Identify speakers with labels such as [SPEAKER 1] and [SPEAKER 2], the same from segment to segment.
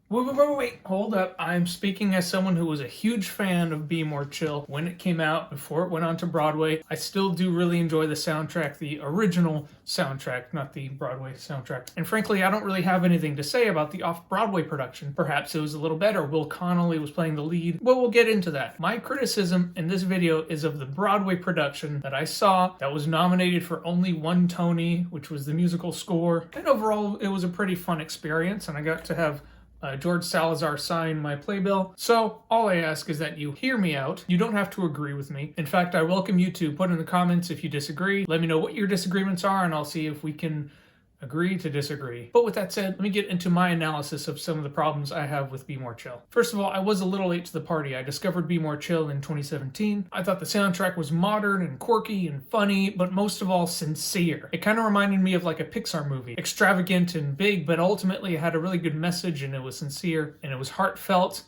[SPEAKER 1] Wait, hold up. I'm speaking as someone who was a huge fan of Be More Chill when it came out, before it went on to Broadway. I still do really enjoy the soundtrack, the original soundtrack, not the Broadway soundtrack. And frankly, I don't really have anything to say about the off-Broadway production. Perhaps it was a little better. Will Connolly was playing the lead. Well, we'll get into that. My criticism in this video is of the Broadway production that I saw that was nominated for only one Tony, which was the musical score. And overall, it was a pretty fun experience, and I got to have George Salazar sign my playbill. So all I ask is that you hear me out. You don't have to agree with me. In fact, I welcome you to put in the comments if you disagree. Let me know what your disagreements are, and I'll see if we can agree to disagree. But with that said, let me get into my analysis of some of the problems I have with Be More Chill. First of all, I was a little late to the party. I discovered Be More Chill in 2017. I thought the soundtrack was modern and quirky and funny, but most of all, sincere. It kind of reminded me of like a Pixar movie. Extravagant and big, but ultimately it had a really good message, and it was sincere and it was heartfelt.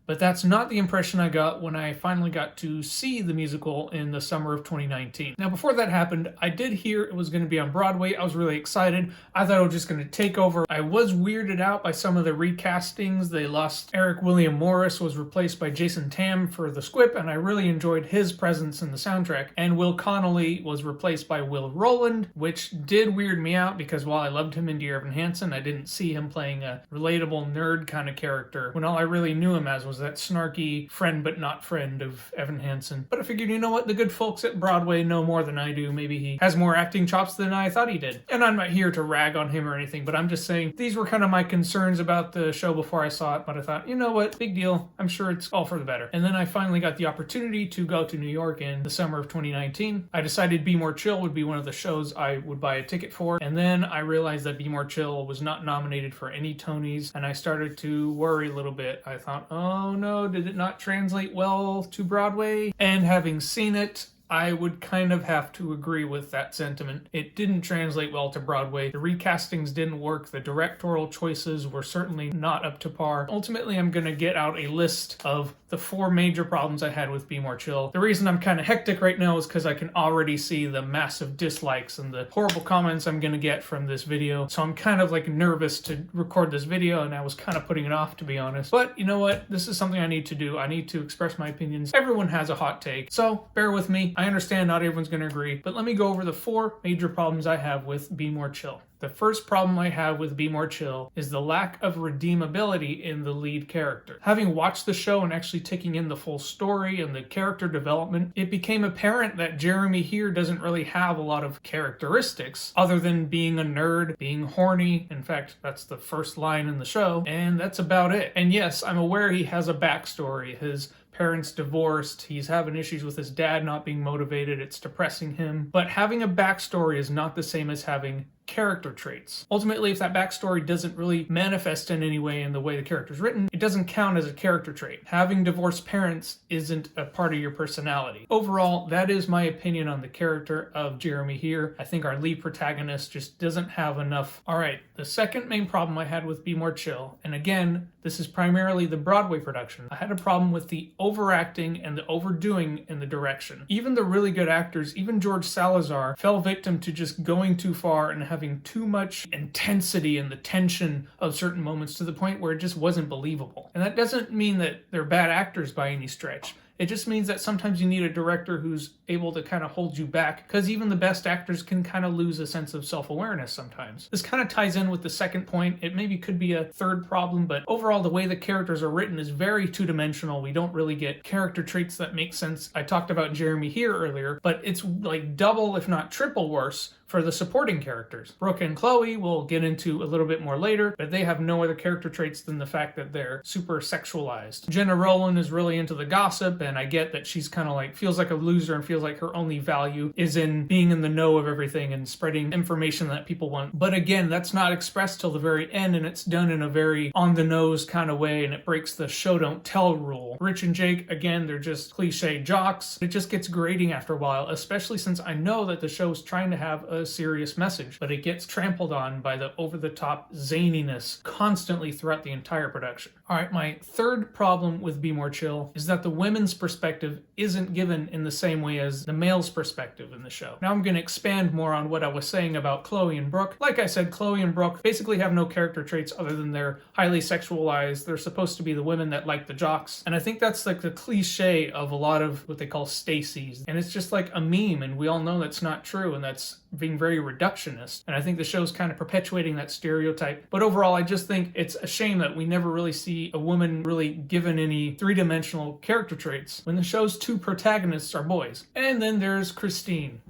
[SPEAKER 1] But that's not the impression I got when I finally got to see the musical in the summer of 2019. Now, before that happened, I did hear it was going to be on Broadway. I was really excited. I thought it was just going to take over. I was weirded out by some of the recastings. They lost Eric William Morris, was replaced by Jason Tam for the Squip, and I really enjoyed his presence in the soundtrack. And Will Connolly was replaced by Will Roland, which did weird me out because while I loved him in Dear Evan Hansen, I didn't see him playing a relatable nerd kind of character when all I really knew him as was that snarky friend but not friend of Evan Hansen. But I figured, you know what, the good folks at Broadway know more than I do. Maybe he has more acting chops than I thought he did. And I'm not here to rag on him or anything, but I'm just saying these were kind of my concerns about the show before I saw it. But I thought, you know what, big deal. I'm sure it's all for the better. And then I finally got the opportunity to go to New York in the summer of 2019. I decided Be More Chill would be one of the shows I would buy a ticket for. And then I realized that Be More Chill was not nominated for any Tonys, and I started to worry a little bit. I thought, oh no, did it not translate well to Broadway? And having seen it, I would kind of have to agree with that sentiment. It didn't translate well to Broadway. The recastings didn't work. The directorial choices were certainly not up to par. Ultimately, I'm going to get out a list of the 4 major problems I had with Be More Chill. The reason I'm kind of hectic right now is because I can already see the massive dislikes and the horrible comments I'm going to get from this video. So I'm kind of like nervous to record this video, and I was kind of putting it off, to be honest. But you know what? This is something I need to do. I need to express my opinions. Everyone has a hot take, so bear with me. I understand not everyone's going to agree, but let me go over the 4 major problems I have with Be More Chill. The first problem I have with Be More Chill is the lack of redeemability in the lead character. Having watched the show and actually taking in the full story and the character development, it became apparent that Jeremy here doesn't really have a lot of characteristics other than being a nerd, being horny. In fact, that's the first line in the show, and that's about it. And yes, I'm aware he has a backstory. His parents divorced, he's having issues with his dad not being motivated, it's depressing him. But having a backstory is not the same as having character traits. Ultimately, if that backstory doesn't really manifest in any way in the way the character's written, it doesn't count as a character trait. Having divorced parents isn't a part of your personality. Overall, that is my opinion on the character of Jeremy here. I think our lead protagonist just doesn't have enough. Alright, the second main problem I had with Be More Chill, and again, this is primarily the Broadway production, I had a problem with the overacting and the overdoing in the direction. Even the really good actors, even George Salazar, fell victim to just going too far and having too much intensity and the tension of certain moments to the point where it just wasn't believable. And that doesn't mean that they're bad actors by any stretch. It just means that sometimes you need a director who's able to kind of hold you back, because even the best actors can kind of lose a sense of self-awareness sometimes. This kind of ties in with the second point. It maybe could be a third problem, but overall the way the characters are written is very two-dimensional. We don't really get character traits that make sense. I talked about Jeremy here earlier, but it's like double if not triple worse for the supporting characters. Brooke and Chloe we'll get into a little bit more later, but they have no other character traits than the fact that they're super sexualized. Jenna Rowland is really into the gossip, and I get that she's kind of like, feels like a loser and feels like her only value is in being in the know of everything and spreading information that people want. But again, that's not expressed till the very end, and it's done in a very on-the-nose kind of way, and it breaks the show don't tell rule. Rich and Jake, again, they're just cliche jocks. It just gets grating after a while, especially since I know that the show is trying to have a a serious message, but it gets trampled on by the over-the-top zaniness constantly throughout the entire production. Alright, my third problem with Be More Chill is that the women's perspective isn't given in the same way as the male's perspective in the show. Now I'm going to expand more on what I was saying about Chloe and Brooke. Like I said, Chloe and Brooke basically have no character traits other than they're highly sexualized. They're supposed to be the women that like the jocks. And I think that's like the cliche of a lot of what they call Stacy's. And it's just like a meme, and we all know that's not true, and that's being very reductionist. And I think the show's kind of perpetuating that stereotype. But overall, I just think it's a shame that we never really see a woman really given any three-dimensional character traits when the show's two protagonists are boys. And then there's Christine.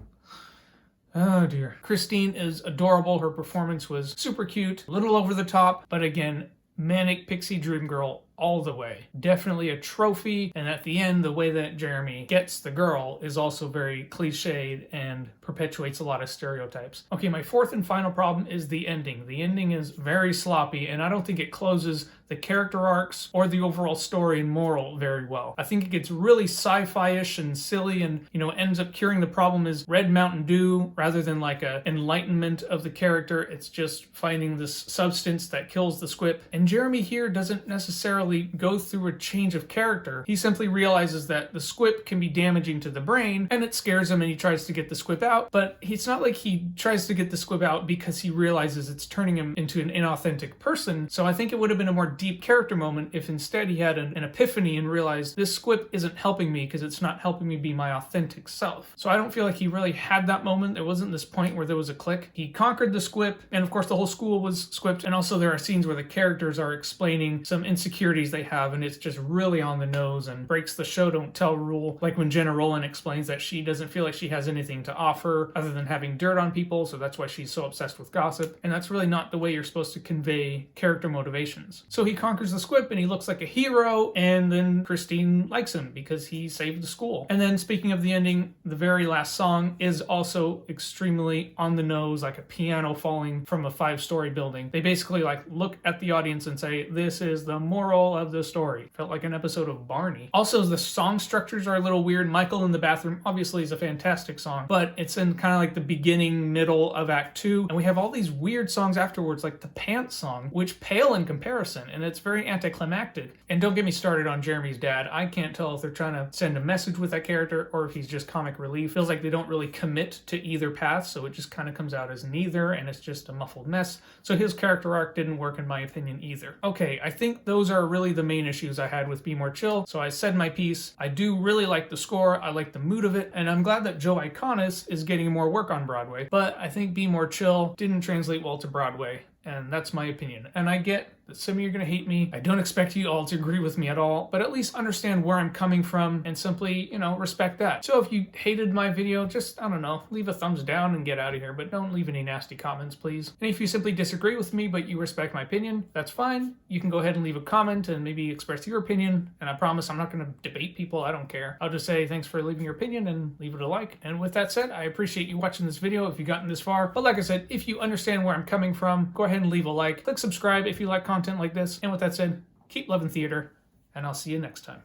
[SPEAKER 1] Oh dear. Christine is adorable. Her performance was super cute, a little over the top, but again, manic pixie dream girl all the way. Definitely a trophy, and at the end, the way that Jeremy gets the girl is also very cliched and perpetuates a lot of stereotypes. Okay, my fourth and final problem is the ending. The ending is very sloppy, and I don't think it closes the character arcs or the overall story and moral very well. I think it gets really sci-fi-ish and silly, and ends up curing the problem as Red Mountain Dew rather than like a enlightenment of the character. It's just finding this substance that kills the squip. And Jeremy here doesn't necessarily go through a change of character. He simply realizes that the squip can be damaging to the brain, and it scares him, and he tries to get the squip out. But it's not like he tries to get the squip out because he realizes it's turning him into an inauthentic person. So I think it would have been a more deep character moment if instead he had an epiphany and realized this squip isn't helping me because it's not helping me be my authentic self. So I don't feel like he really had that moment. There wasn't this point where there was a click. He conquered the squip, and of course the whole school was squipped, and also there are scenes where the characters are explaining some insecurities they have, and it's just really on the nose and breaks the show don't tell rule, like when Jenna Rowland explains that she doesn't feel like she has anything to offer other than having dirt on people, so that's why she's so obsessed with gossip, and that's really not the way you're supposed to convey character motivations. So he conquers the squip and he looks like a hero, and then Christine likes him because he saved the school. And then speaking of the ending, the very last song is also extremely on the nose, like a piano falling from a 5-story building. They basically like look at the audience and say, this is the moral of the story. Felt like an episode of Barney. Also, the song structures are a little weird. Michael in the Bathroom obviously is a fantastic song, but it's in kind of like the beginning, middle of Act 2, and we have all these weird songs afterwards, like the Pants song, which pale in comparison, and it's very anticlimactic. And don't get me started on Jeremy's dad. I can't tell if they're trying to send a message with that character or if he's just comic relief. Feels like they don't really commit to either path, so it just kind of comes out as neither, and it's just a muffled mess. So his character arc didn't work in my opinion either. Okay, I think those are really the main issues I had with Be More Chill. So I said my piece. I do really like the score. I like the mood of it, and I'm glad that Joe Iconis is getting more work on Broadway. But I think Be More Chill didn't translate well to Broadway, and that's my opinion. And I get that some of you are going to hate me. I don't expect you all to agree with me at all, but at least understand where I'm coming from and simply, respect that. So if you hated my video, just, I don't know, leave a thumbs down and get out of here, but don't leave any nasty comments, please. And if you simply disagree with me, but you respect my opinion, that's fine. You can go ahead and leave a comment and maybe express your opinion, and I promise I'm not going to debate people. I don't care. I'll just say thanks for leaving your opinion and leave it a like. And with that said, I appreciate you watching this video if you've gotten this far. But like I said, if you understand where I'm coming from, go ahead and leave a like. Click subscribe if you like content like this. And with that said, keep loving theater, and I'll see you next time.